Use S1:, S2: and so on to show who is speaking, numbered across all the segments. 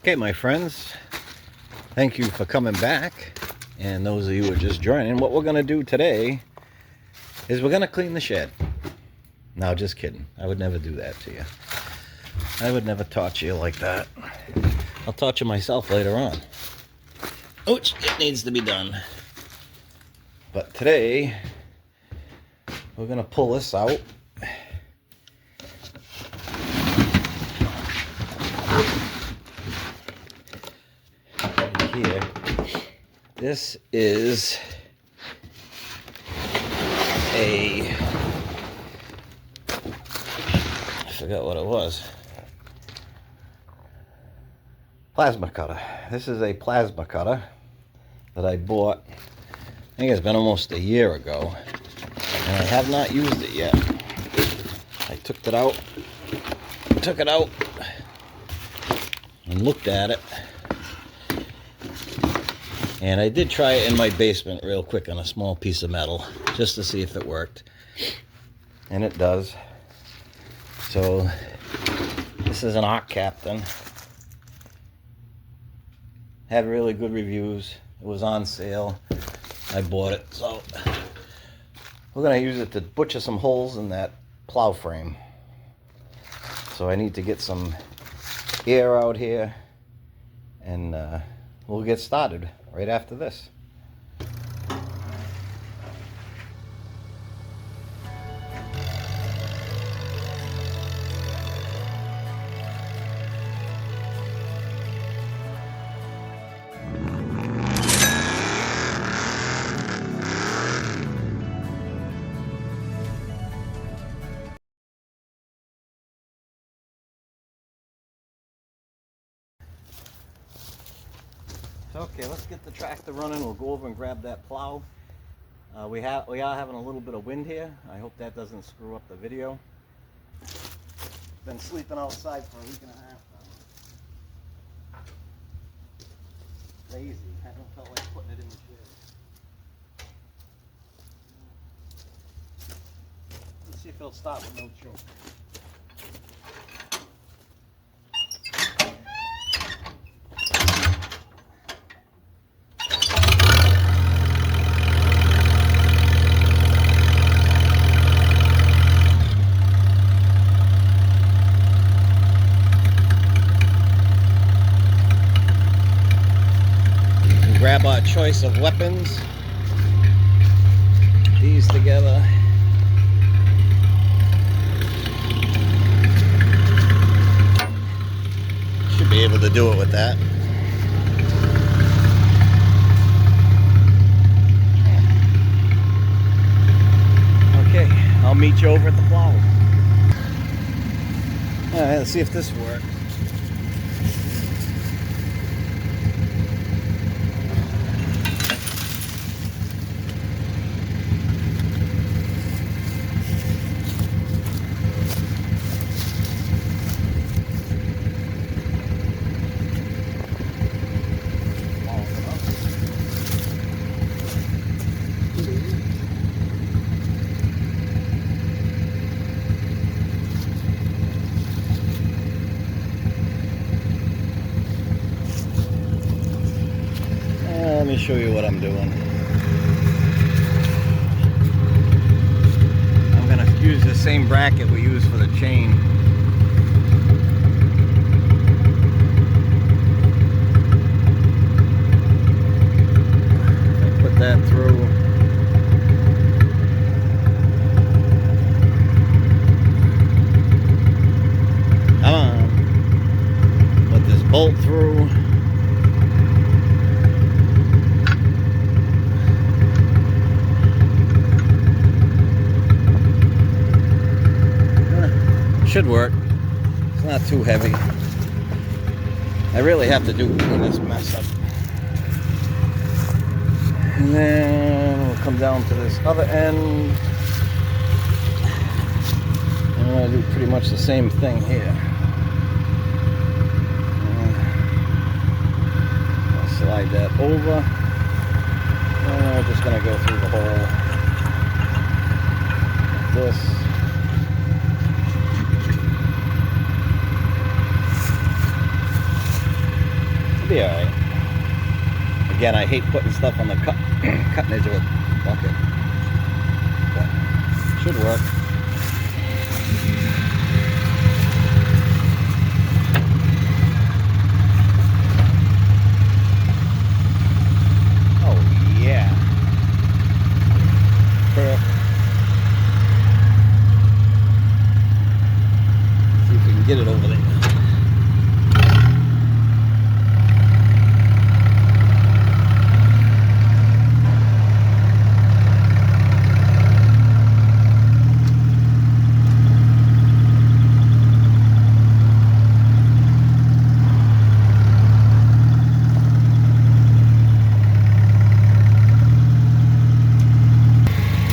S1: Okay, my friends, thank you for coming back. And those of you who are just joining, what we're going to do today is we're going to clean the shed. No, just kidding. I would never do that to you. I would never torture you like that. I'll torture myself later on. Ouch, it needs to be done. But today, we're going to pull this out. Here, this is I forgot what it was. Plasma cutter. This is a plasma cutter that I bought, I think it's been almost a year ago, and I have not used it yet. I took it out and looked at it. And I did try it in my basement real quick on a small piece of metal just to see if it worked. And it does. So this is an Arc Captain. Had really good reviews. It was on sale. I bought it. So we're going to use it to butcher some holes in that plow frame. So I need to get some air out here, and we'll get started right after this. Okay, let's get the tractor running. We'll go over and grab that plow. We are having a little bit of wind here. I hope that doesn't screw up the video. Been sleeping outside for a week and a half now. Lazy. I don't feel like putting it in the shed. Let's see if it'll start with no choke. Grab our choice of weapons, these together. Should be able to do it with that. Okay, I'll meet you over at the plow. Alright, let's see if this works. Let me show you what I'm doing. I'm going to use the same bracket we use for the chain. I put that through. Come on. Put this bolt through. Should work. It's not too heavy. I really have to clean this mess up. And then we'll come down to this other end. And I'm going to do pretty much the same thing here. I'll slide that over. And we're just going to go through the hole like this. Should be alright. Again, I hate putting stuff on the cutting edge of a bucket. But should work. Oh yeah. Perfect. See if we can get it over there.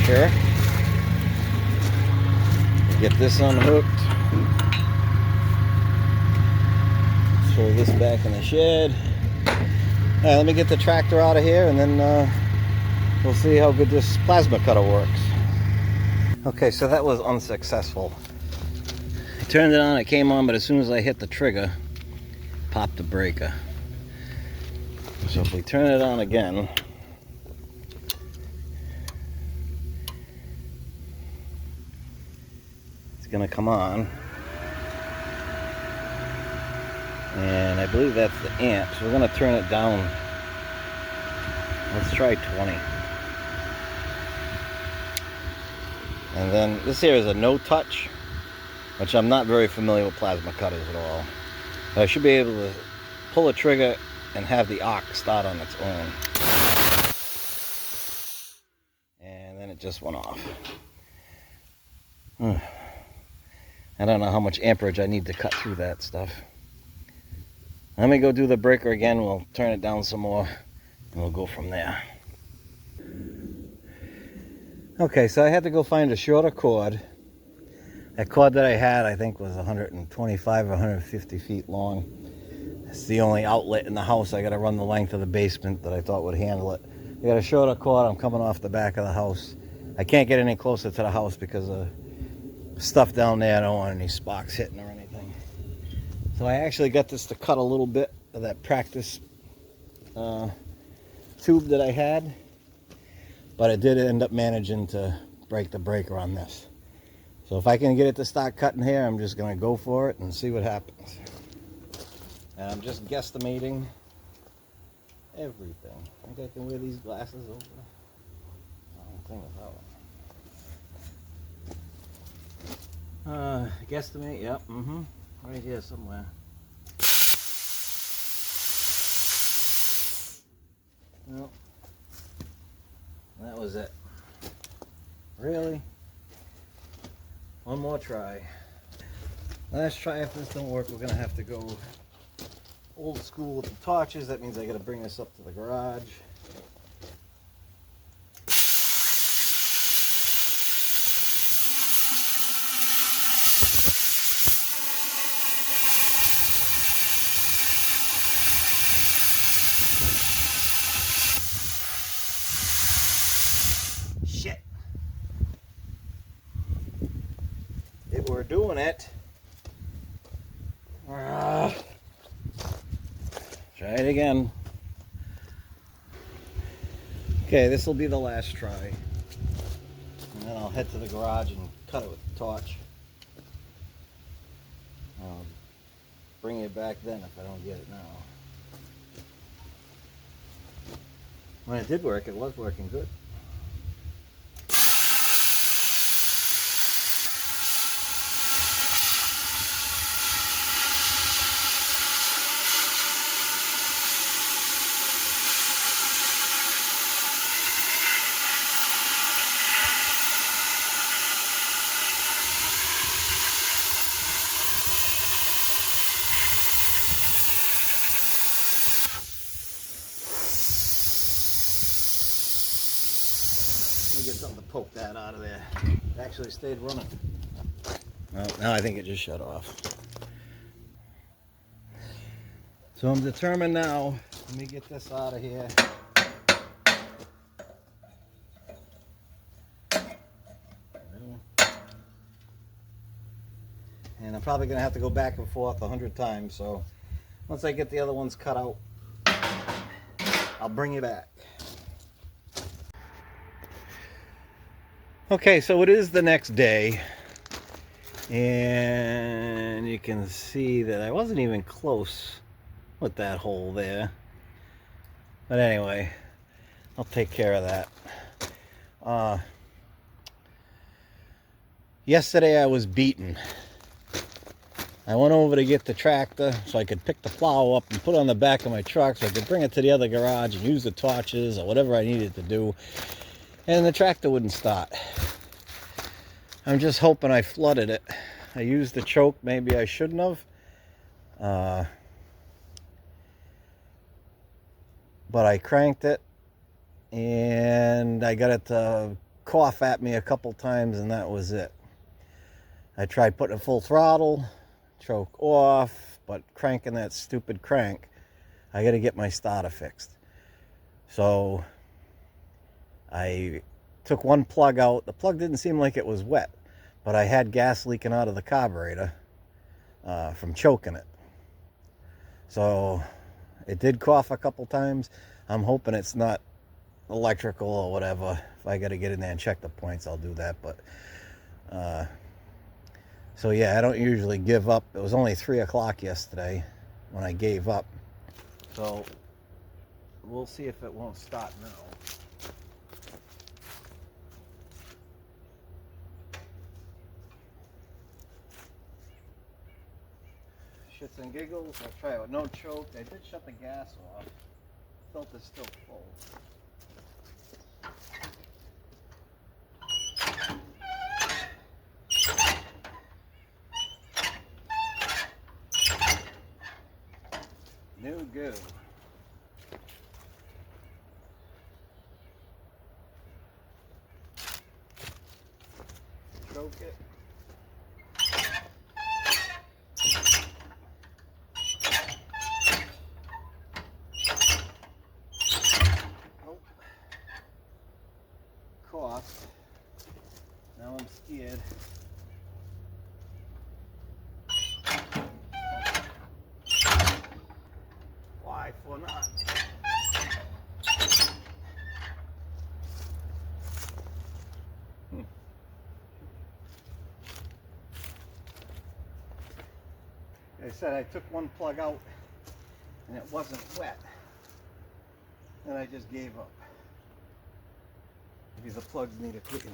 S1: Sure. Get this unhooked. Throw this back in the shed. Alright, let me get the tractor out of here and then we'll see how good this plasma cutter works. Okay, so that was unsuccessful. I turned it on, it came on, but as soon as I hit the trigger, popped the breaker. So if we turn it on again, it's gonna come on. And I believe that's the amp, so we're gonna turn it down. Let's try 20. And then this here is a no touch, which I'm not very familiar with plasma cutters at all. But I should be able to pull a trigger and have the arc start on its own. And then it just went off. I don't know how much amperage I need to cut through that stuff. Let me go do the breaker again. We'll turn it down some more and we'll go from there. Okay, so I had to go find a shorter cord. That cord that I had, I think, was 125 or 150 feet long. It's the only outlet in the house. I got to run the length of the basement that I thought would handle it. I got a shorter cord. I'm coming off the back of the house. I can't get any closer to the house because of stuff down there. I don't want any sparks hitting or anything. So I actually got this to cut a little bit of that practice tube that I had, but I did end up managing to break the breaker on this. So if I can get it to start cutting here, I'm just going to go for it and see what happens. And I'm just guesstimating everything. I think I can wear these glasses over. I don't think without. Guesstimate, yep, right here somewhere. Nope. That was it. Really? One more try. Last try. If this don't work, we're gonna have to go old school with the torches. That means I gotta bring this up to the garage. Shit. If we're doing it. Try it again. Okay, this will be the last try. And then I'll head to the garage and cut it with the torch. I'll bring it back then if I don't get it now. When it did work, it was working good. Get something to poke that out of there. It actually stayed running. Well, now I think it just shut off. So I'm determined now. Let me get this out of here. And I'm probably going to have to go back and forth 100 times. So once I get the other ones cut out, I'll bring you back. Okay, so it is the next day, and you can see that I wasn't even close with that hole there. But anyway, I'll take care of that. Yesterday I was beaten. I went over to get the tractor so I could pick the plow up and put it on the back of my truck so I could bring it to the other garage and use the torches or whatever I needed to do. And the tractor wouldn't start. I'm just hoping I flooded it. I used the choke, maybe I shouldn't have. But I cranked it and I got it to cough at me a couple times and that was it. I tried putting it full throttle, choke off, but cranking that stupid crank, I got to get my starter fixed. So I took one plug out. The plug didn't seem like it was wet, but I had gas leaking out of the carburetor from choking it. So it did cough a couple times. I'm hoping it's not electrical or whatever. If I got to get in there and check the points, I'll do that. But so yeah, I don't usually give up. It was only 3 o'clock yesterday when I gave up. So we'll see if it won't start now. Shits and giggles, I'll try it with no choke. I did shut the gas off. Filter's still full. No go. Choke it. Nope. Coughed. Now I'm scared. Why for not? Like I said, I took one plug out and it wasn't wet. And I just gave up. Maybe the plugs need a cleaning.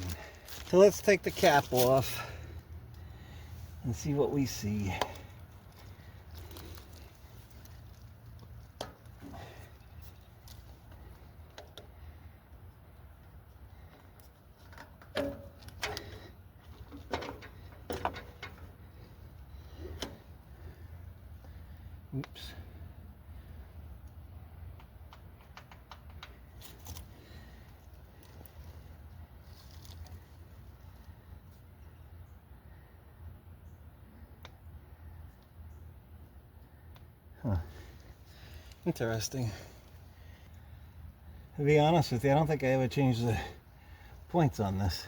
S1: So let's take the cap off and see what we see. Oops. Huh. Interesting. To be honest with you, I don't think I ever changed the points on this.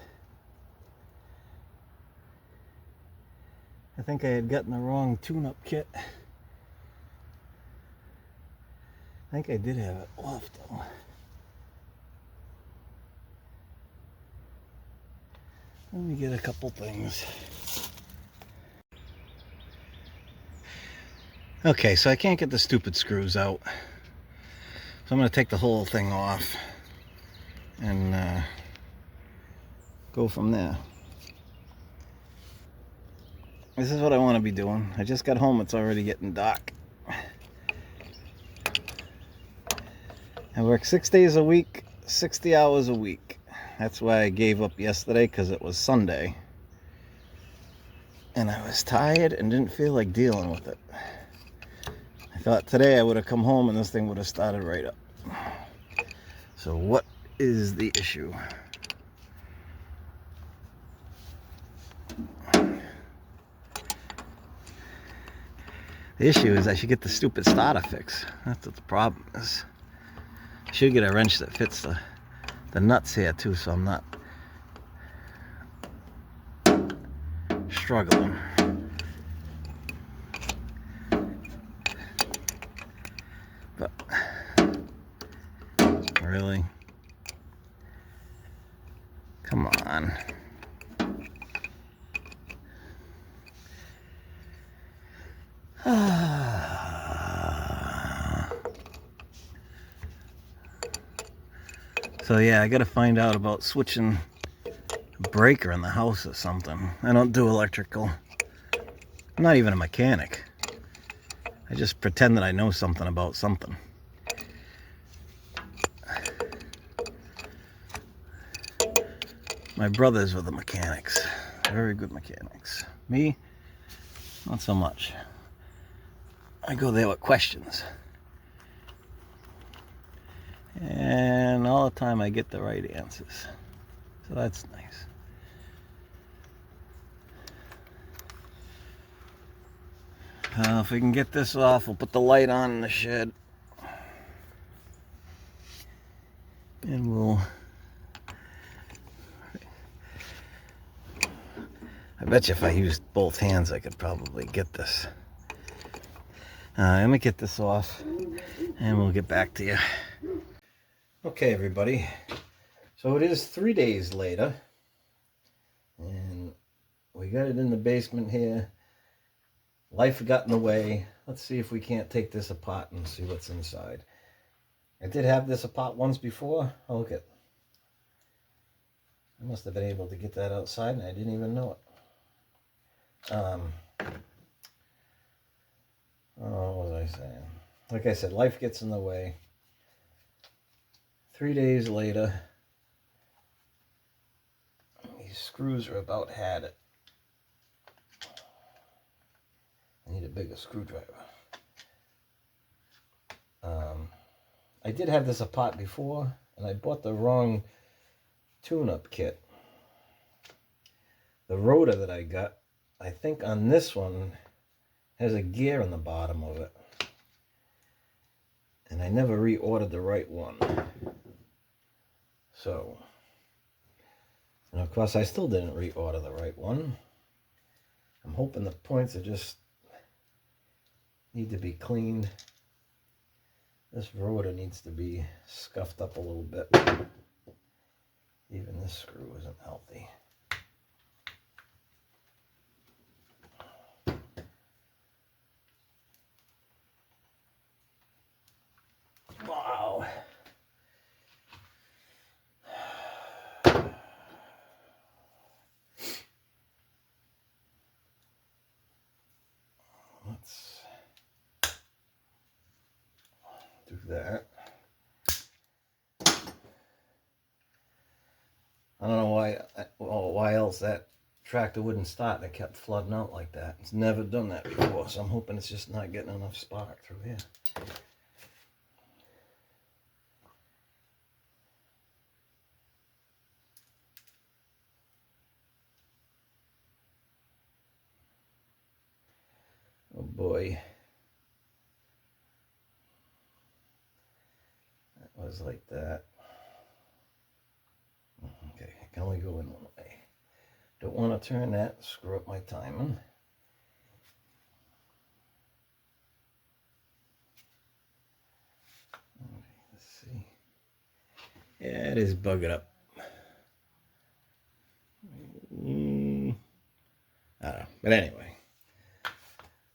S1: I think I had gotten the wrong tune-up kit. I think I did have it off though. Let me get a couple things. Okay, so I can't get the stupid screws out. So I'm going to take the whole thing off and go from there. This is what I want to be doing. I just got home, it's already getting dark. I work 6 days a week, 60 hours a week. That's why I gave up yesterday, because it was Sunday. And I was tired and didn't feel like dealing with it. I thought today I would have come home and this thing would have started right up. So what is the issue? The issue is I should get the stupid starter fix. That's what the problem is. I should get a wrench that fits the nuts here too, so I'm not struggling. But really? Come on. So yeah, I gotta find out about switching a breaker in the house or something. I don't do electrical. I'm not even a mechanic. I just pretend that I know something about something. My brothers were the mechanics. Very good mechanics. Me, not so much. I go there with questions. And all the time I get the right answers. So that's nice. If we can get this off, we'll put the light on in the shed. And we'll... I bet you if I used both hands, I could probably get this. Let me get this off, and we'll get back to you. Okay, everybody. So it is 3 days later, and we got it in the basement here. Life got in the way. Let's see if we can't take this apart and see what's inside. I did have this apart once before. Oh, look at. I must have been able to get that outside, and I didn't even know it. What was I saying? Like I said, life gets in the way. 3 days later, these screws are about had it. I need a bigger screwdriver. I did have this apart before, and I bought the wrong tune-up kit. The rotor that I got, I think on this one, has a gear in the bottom of it. And I never reordered the right one. So, and of course I still didn't reorder the right one. I'm hoping the points are just need to be cleaned. This rotor needs to be scuffed up a little bit. Even this screw isn't healthy. Wow. Let's do that. I don't know why else that tractor wouldn't start and it kept flooding out like that. It's never done that before, so I'm hoping it's just not getting enough spark through here. Oh boy. That was like that. Okay, I can only go in one way. Don't want to turn that, screw up my timing. Okay, let's see. Yeah, it is bugging up. I don't know. But anyway,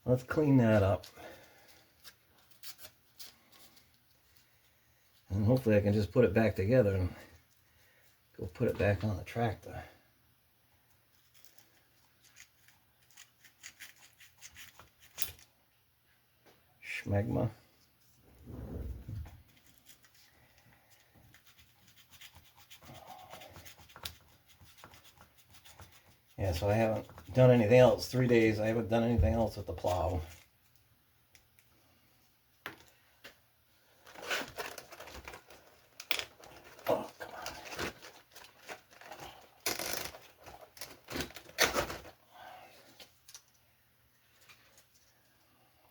S1: let's clean that up. And hopefully I can just put it back together and go put it back on the tractor. Schmegma. Yeah, so I haven't done anything else. 3 days, I haven't done anything else with the plow. Oh, come on.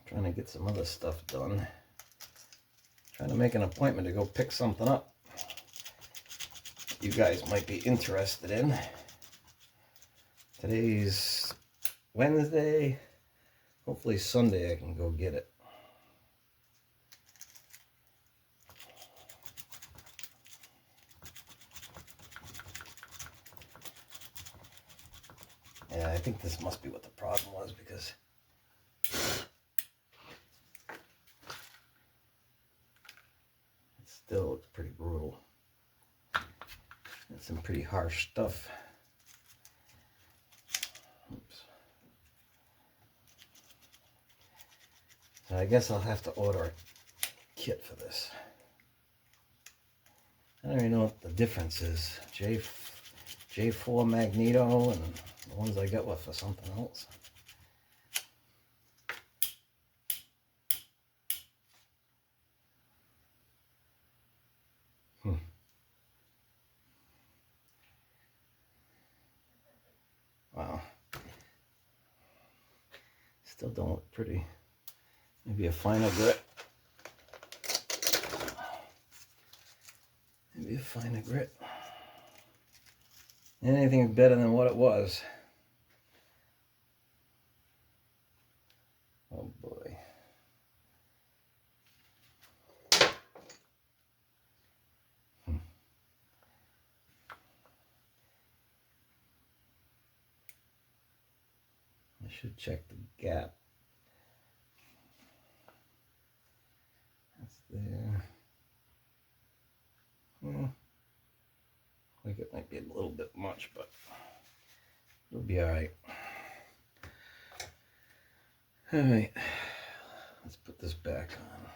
S1: Trying to get some other stuff done. Trying to make an appointment to go pick something up you guys might be interested in. Today's Wednesday. Hopefully Sunday I can go get it. I think this must be what the problem was, because it still looks pretty brutal. It's some pretty harsh stuff. Oops. So I guess I'll have to order a kit for this. I don't even know what the difference is. J4 Magneto and the ones I got were for something else. Wow. Still don't look pretty. Maybe a finer grit. Maybe a finer grit. Anything better than what it was. Oh boy. I should check the gap. That's there. I think it might be a little bit much, but it'll be all right. All right, let's put this back on.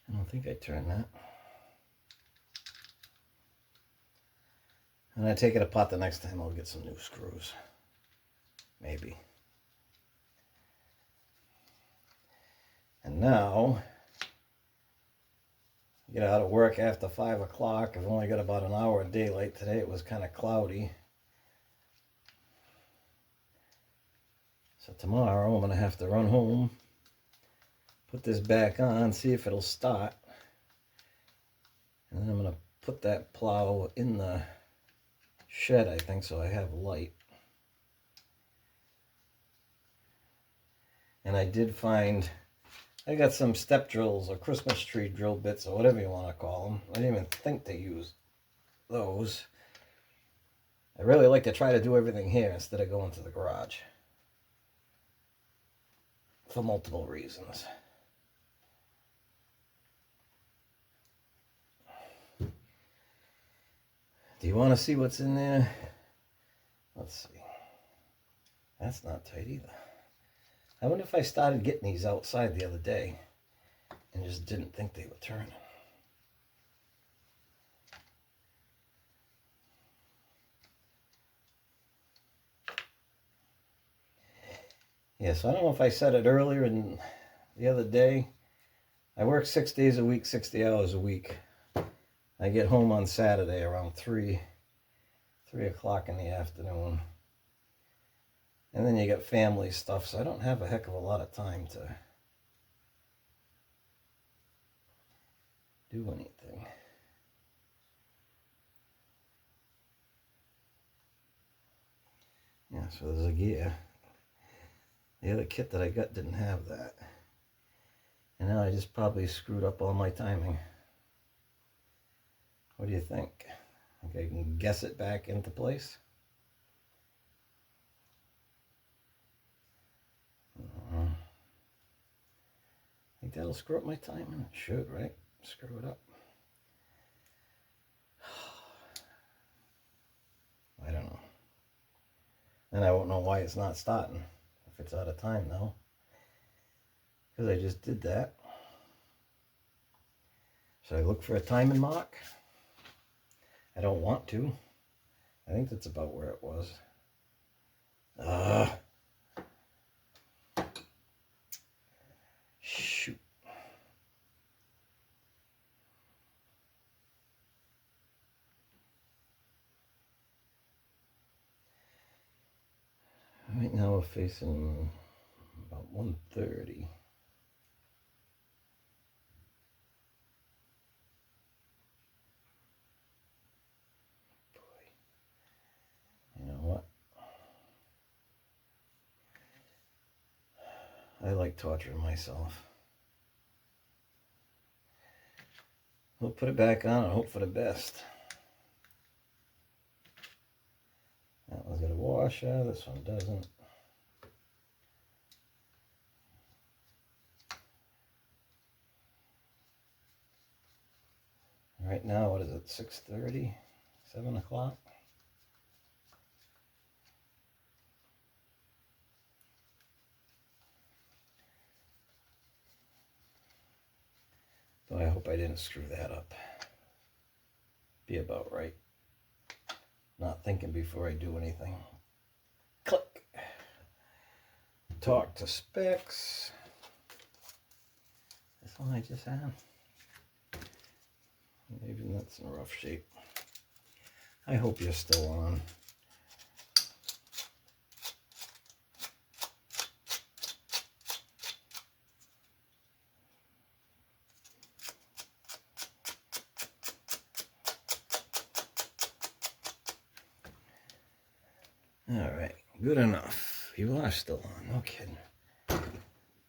S1: I don't think I turned that. When I take it apart the next time, I'll get some new screws. Maybe. And now, get out of work after 5 o'clock. I've only got about an hour of daylight today. It was kind of cloudy. So tomorrow I'm going to have to run home, put this back on, see if it'll start. And then I'm going to put that plow in the shed, I think, so I have light. And I did find, I got some step drills or Christmas tree drill bits or whatever you want to call them. I didn't even think to use those. I really like to try to do everything here instead of going to the garage. For multiple reasons. Do you want to see what's in there? Let's see. That's not tight either. I wonder if I started getting these outside the other day and just didn't think they were turning. Yeah, so I don't know if I said it earlier in the other day. I work 6 days a week, 60 hours a week. I get home on Saturday around 3 o'clock in the afternoon. And then you get family stuff, so I don't have a heck of a lot of time to do anything. Yeah, so there's a gear. The other kit that I got didn't have that. And now I just probably screwed up all my timing. What do you think? Okay, I can guess it back into place. I think that'll screw up my timing. It should, right? Screw it up. I don't know. And I won't know why it's not starting if it's out of time now. Because I just did that. Should I look for a timing mark? I don't want to. I think that's about where it was. Shoot. Right now we're facing about 130. You know what? I like torturing myself. we'll put it back on and hope for the best. That one's got a washer, this one doesn't. Right now, what is it, 6:30, 7 o'clock? So I hope I didn't screw that up. Be about right. Not thinking before I do anything. Click. Talk to specs. This one I just had. Maybe that's in rough shape. I hope you're still on. All right, good enough. You are still on, no kidding.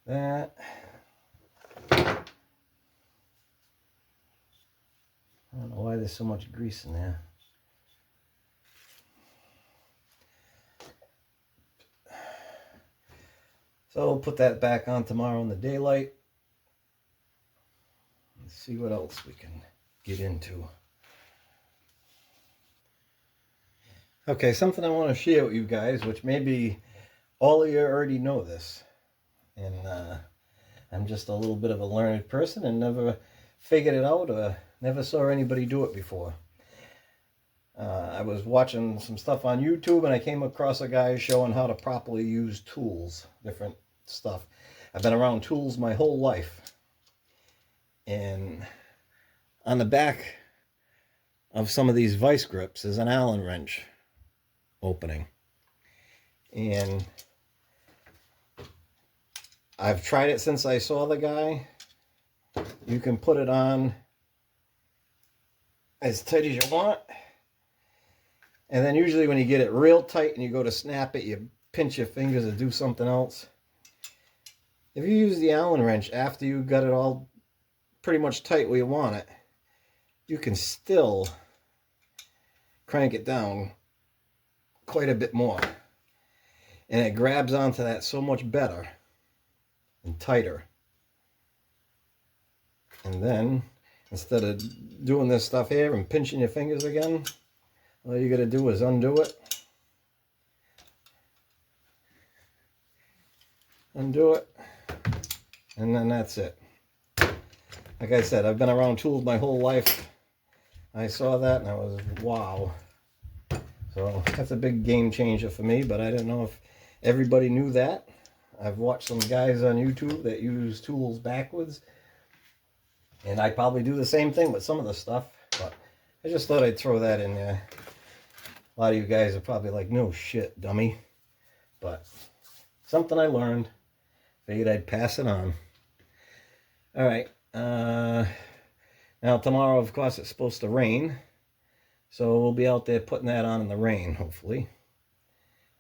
S1: That. I don't know why there's so much grease in there. So we'll put that back on tomorrow in the daylight. Let's see what else we can get into. Okay, something I want to share with you guys, which maybe all of you already know this. And I'm just a little bit of a learned person and never figured it out or never saw anybody do it before. I was watching some stuff on YouTube and I came across a guy showing how to properly use tools, different stuff. I've been around tools my whole life. And on the back of some of these vice grips is an Allen wrench opening. And I've tried it since I saw the guy. You can put it on as tight as you want. And then usually when you get it real tight and you go to snap it, you pinch your fingers or do something else. If you use the Allen wrench after you got it all pretty much tight where you want it, you can still crank it down quite a bit more. And it grabs onto that so much better and tighter. And then, instead of doing this stuff here and pinching your fingers again, all you got to do is undo it. Undo it. And then that's it. Like I said, I've been around tools my whole life. I saw that and I was, wow. So that's a big game changer for me, but I didn't know if everybody knew that. I've watched some guys on YouTube that use tools backwards. And I probably do the same thing with some of the stuff, but I just thought I'd throw that in there. A lot of you guys are probably like, no shit, dummy. But something I learned. Figured I'd pass it on. All right. Now tomorrow, of course, it's supposed to rain. So we'll be out there putting that on in the rain, hopefully.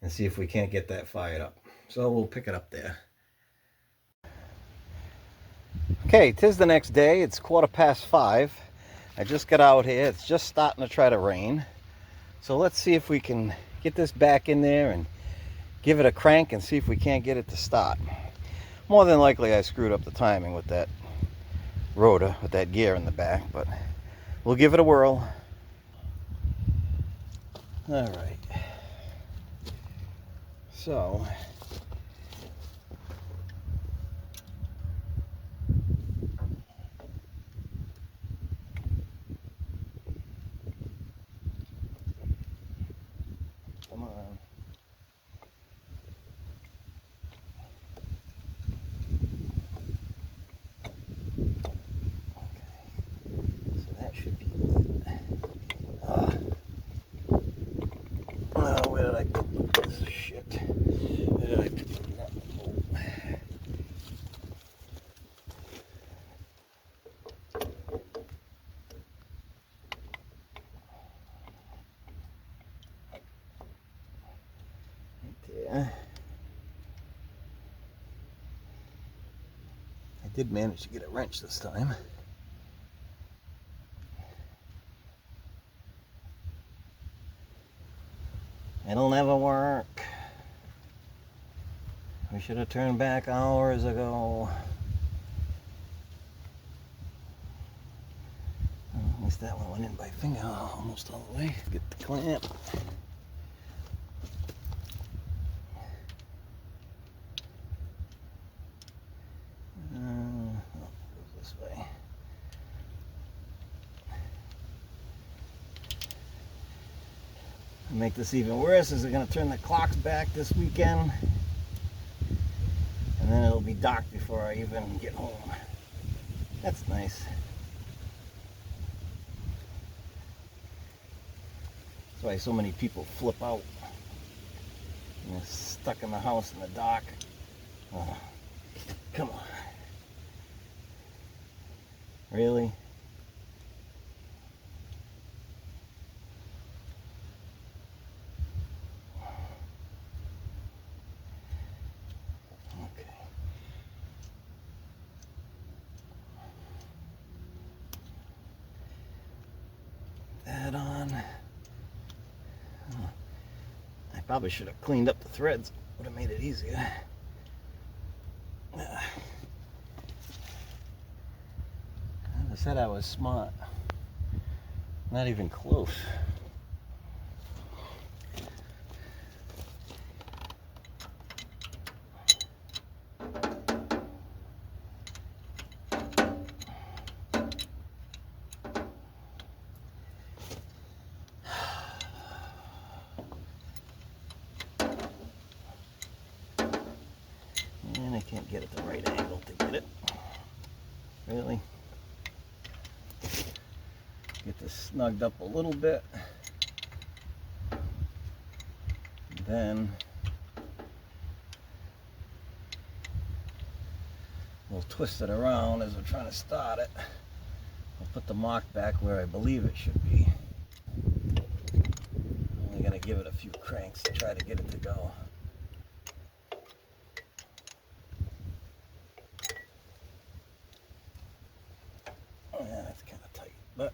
S1: And see if we can't get that fired up. So we'll pick it up there. Okay, 'tis the next day. It's 5:15. I just got out here. It's just starting to try to rain. So let's see if we can get this back in there and give it a crank and see if we can't get it to start. More than likely I screwed up the timing with that rotor, with that gear in the back, but we'll give it a whirl. All right. So come on. Should be oh, where did I put this shit? Where did I put that? Right there. I did manage to get a wrench this time. It'll never work. We should have turned back hours ago. At least that one went in by finger almost all the way. Get the clamp. Goes this way. To make this even worse is they're going to turn the clocks back this weekend. And then it'll be dark before I even get home. That's nice. That's why so many people flip out. And they're stuck in the house in the dark. Oh, come on. Really? That on. Oh, I probably should have cleaned up the threads. Would have made it easier. I said I was smart. Not even close. And I can't get at the right angle to get it. Really? Get this snugged up a little bit. Then we'll twist it around as we're trying to start it. I'll put the mark back where I believe it should be. Only gotta give it a few cranks to try to get it to go. Yeah, that's kind of tight, but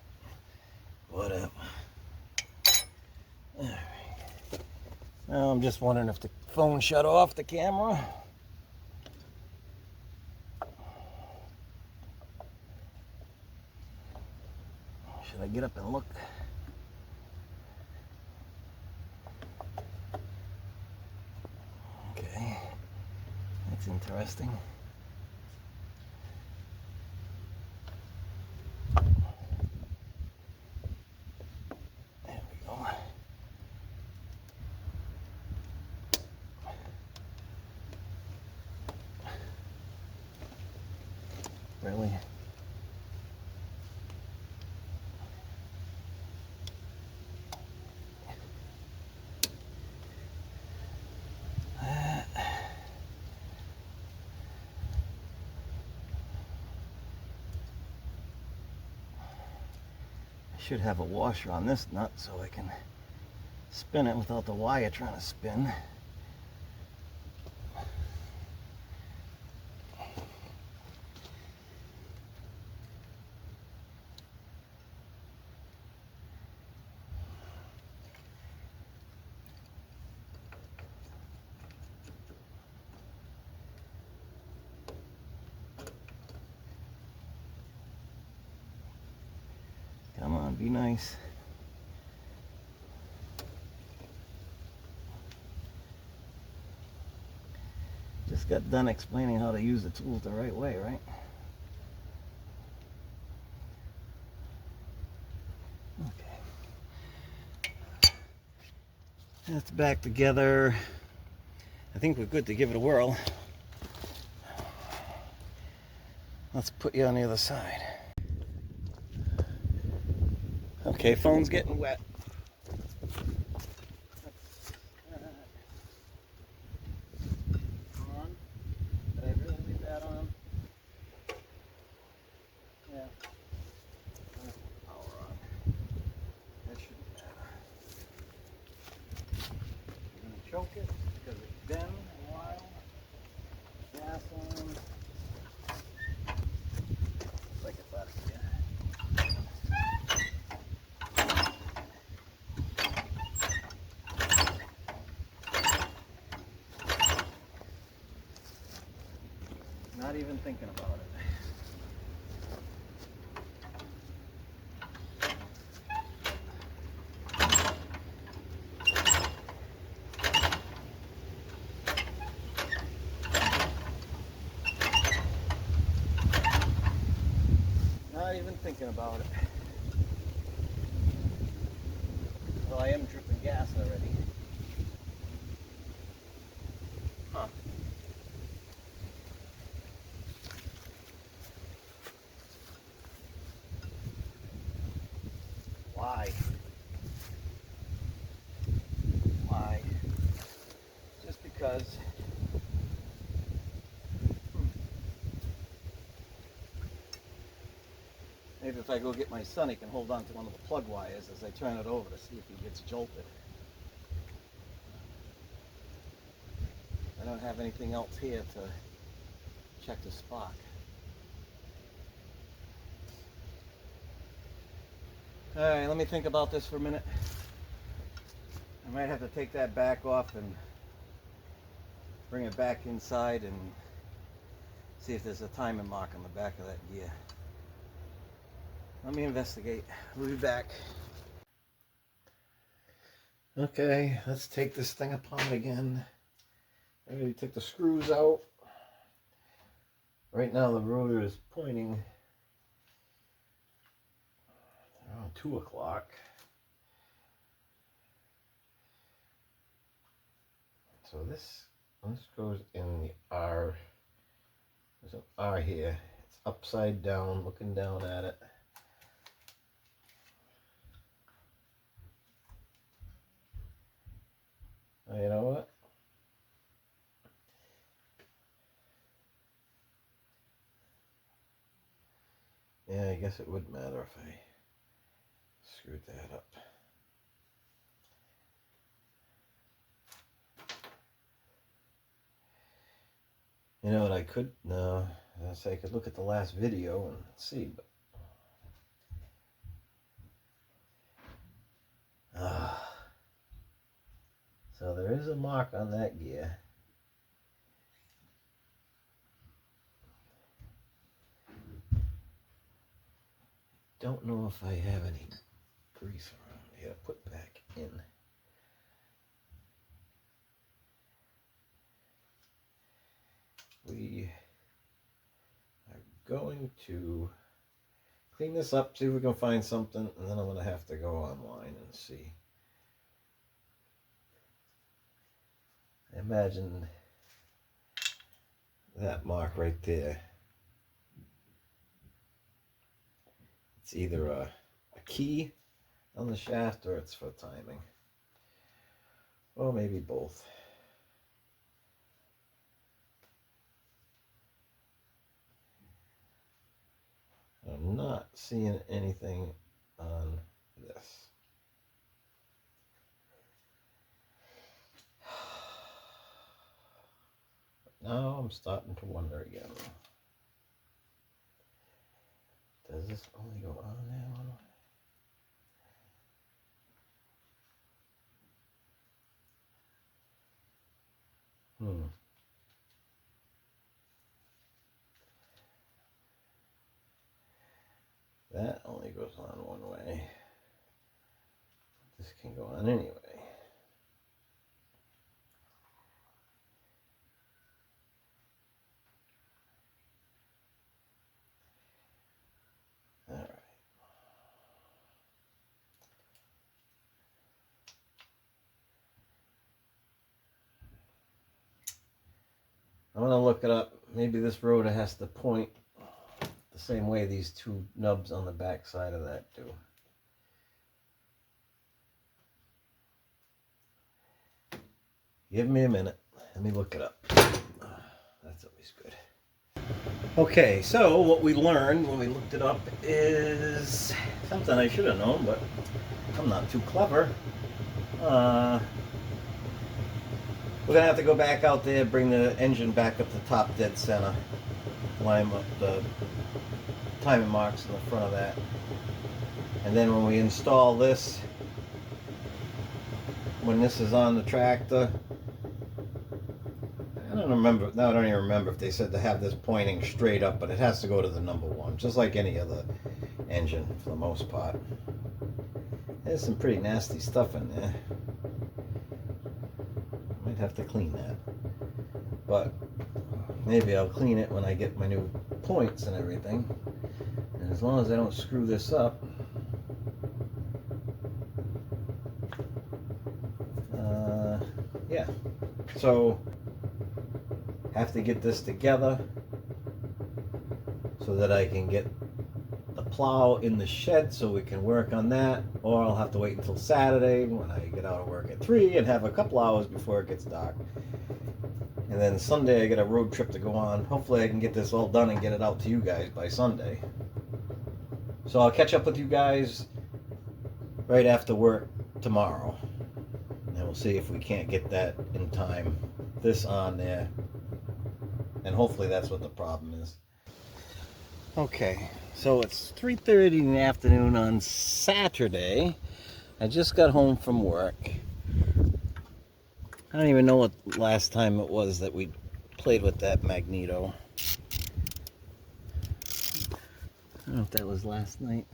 S1: whatever. All right. Now I'm just wondering if the phone shut off the camera. Should I get up and look? Okay, that's interesting. There we go. Really? Should have a washer on this nut so I can spin it without the wire trying to spin. Come on, be nice. Just got done explaining how to use the tools the right way, right? Okay. That's back together. I think we're good to give it a whirl. Let's put you on the other side. Okay, phone's getting wet. On. Did I really leave that on? Yeah. Power on. That shouldn't matter. I'm going to choke it because it's been a while. Gas on. Looks like it's out of gear. Not even thinking about it. Not even thinking about it. Well, I am dripping gas already. Huh. Why? Why? Just because. Maybe if I go get my son, he can hold on to one of the plug wires as I turn it over to see if he gets jolted. I don't have anything else here to check the spark. Alright, let me think about this for a minute. I might have to take that back off and bring it back inside and see if there's a timing mark on the back of that gear. Let me investigate. We'll be back. Okay, let's take this thing apart again. I already took the screws out. Right now the rotor is pointing around 2 o'clock. So this goes in the R. There's an R here. It's upside down, looking down at it. Oh, you know what? Yeah, I guess it would matter if I screwed that up. You know what I could, no, I say I could look at the last video and see, but so there is a mark on that gear. Don't know if I have any grease around here to put back in. We are going to clean this up, see if we can find something, and then I'm going to have to go online and see. I imagine that mark right there. It's either a key on the shaft or it's for timing. Or maybe both. I'm not seeing anything on this. Now I'm starting to wonder again. Does this only go on now? That only goes on one way. This can go on anyway. All right. I'm going to look it up. Maybe this rotor has to point the same way these two nubs on the back side of that do. Give me a minute. Let me look it up. That's always good. Okay, so what we learned when we looked it up is something I should have known, but I'm not too clever. We're going to have to go back out there, bring the engine back up to top dead center, line up the timing marks in the front of that. And then when we install this, when this is on the tractor, I don't remember, now I don't even remember if they said to have this pointing straight up, but it has to go to the number one, just like any other engine for the most part. There's some pretty nasty stuff in there. Might have to clean that. But maybe I'll clean it when I get my new points and everything. And as long as I don't screw this up, yeah. So have to get this together so that I can get the plow in the shed so we can work on that, or I'll have to wait until Saturday when I get out of work at 3 and have a couple hours before it gets dark. And then Sunday I get a road trip to go on. Hopefully I can get this all done and get it out to you guys by Sunday. So I'll catch up with you guys right after work tomorrow. And we'll see if we can't get that in time. This on there. And hopefully that's what the problem is. Okay, so it's 3:30 in the afternoon on Saturday. I just got home from work. I don't even know what last time it was that we played with that Magneto. I don't know if that was last night.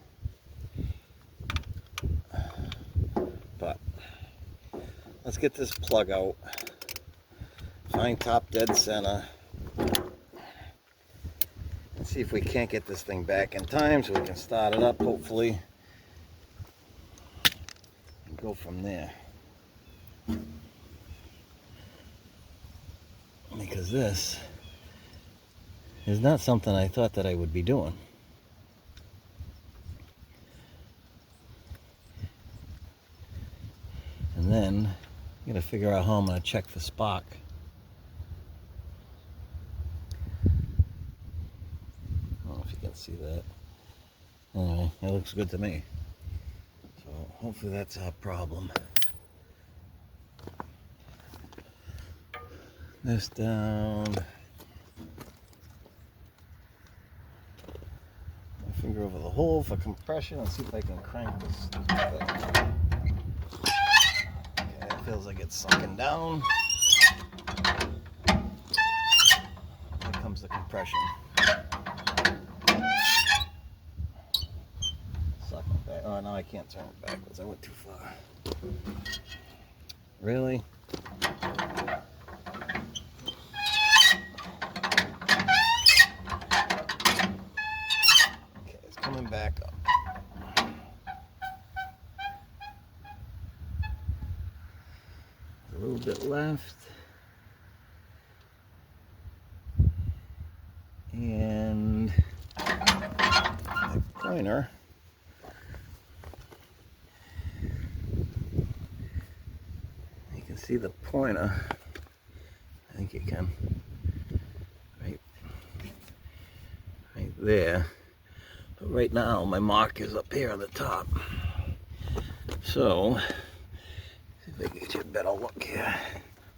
S1: But let's get this plug out. Find top dead center. And see if we can't get this thing back in time so we can start it up, hopefully. And go from there. Because this is not something I thought that I would be doing. And then I gotta figure out how I'm gonna check the spark. I don't know if you can see that. Anyway, it looks good to me. So hopefully that's our problem. This down. My finger over the hole for compression and see if I can crank this thing. Okay, it feels like it's sunken down. Here comes the compression. Suck it back. Oh, no, I can't turn it backwards. I went too far. Really? Back up. A little bit left. And my pointer. You can see the pointer. I think you can. Right there. Right now my mark is up here on the top, so see if I can get you a better look here.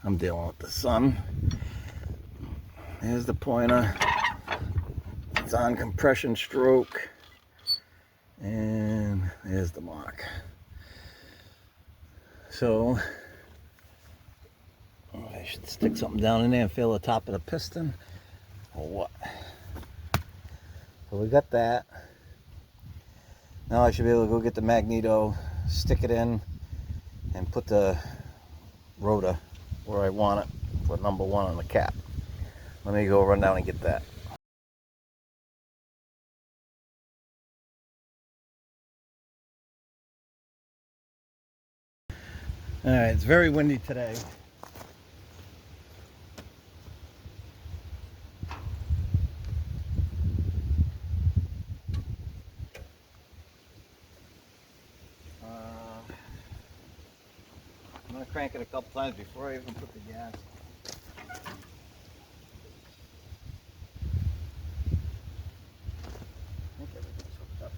S1: I'm dealing with the sun. There's the pointer. It's on compression stroke, and there's the mark. So I should stick something down in there and feel the top of the piston, or what? So we got that. Now I should be able to go get the Magneto, stick it in, and put the rotor where I want it for number one on the cap. Let me go run down and get that. Alright, it's very windy today. I'm going to crank it a couple times before I even put the gas. I think everything's hooked up.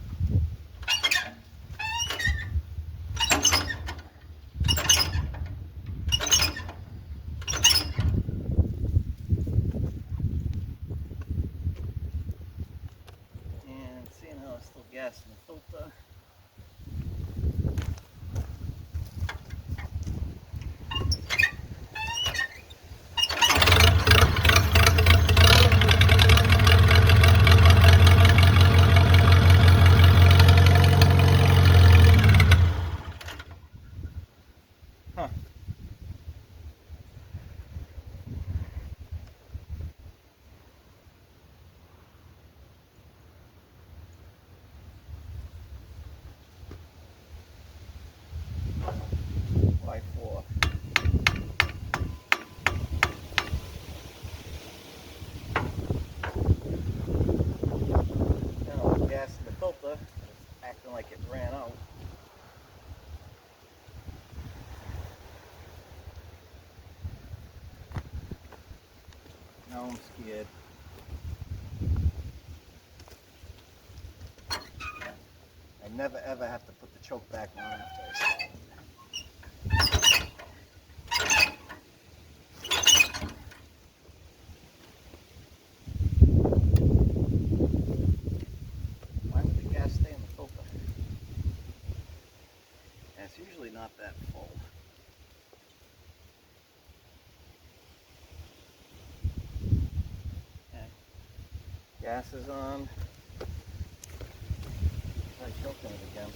S1: And seeing how it's still gas in the filter. Now I'm scared. I never ever have to put the choke back on after I start. Why would the gas stay in the filter? And it's usually not that full. Okay. Gas is on. Try choking it again.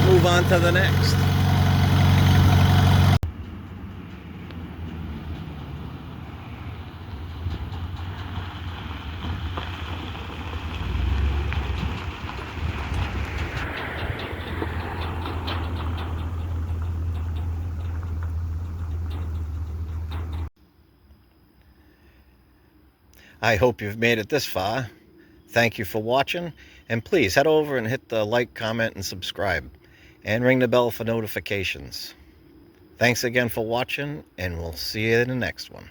S1: Move on to the next. I hope you've made it this far. Thank you for watching, and please head over and hit the like, comment, and subscribe, and ring the bell for notifications. Thanks again for watching, and we'll see you in the next one.